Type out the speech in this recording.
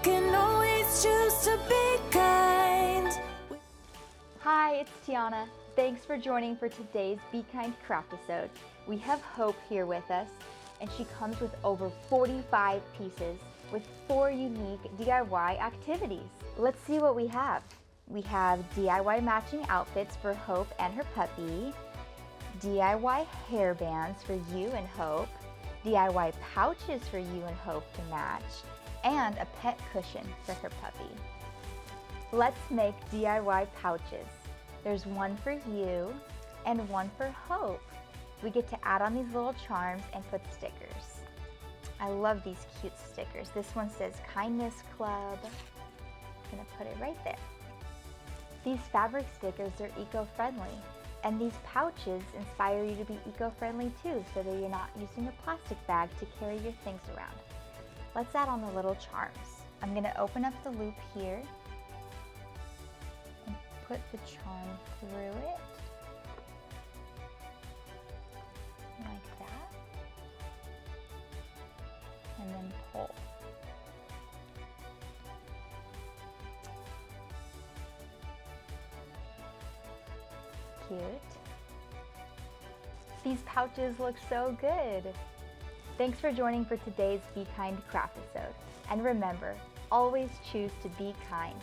can always choose to be kind. Hi, it's Tiana. Thanks for joining for today's Be Kind Craftisode. We have Hope here with us, and she comes with over 45 pieces with 4 unique DIY activities. Let's see what we have. We have DIY matching outfits for Hope and her puppy, DIY hair bands for you and Hope, DIY pouches for you and Hope to match, and a pet cushion for her puppy. Let's make DIY pouches. There's one for you and one for Hope. We get to add on these little charms and put stickers. I love these cute stickers. This one says Kindness Club. I'm gonna put it right there. These fabric stickers are eco-friendly, and these pouches inspire you to be eco-friendly too, so that you're not using a plastic bag to carry your things around. Let's add on the little charms. I'm gonna open up the loop here and put the charm through it, like that, and then pull. Cute. These pouches look so good. Thanks for joining for today's Be Kind Craftisode. And remember, always choose to be kind.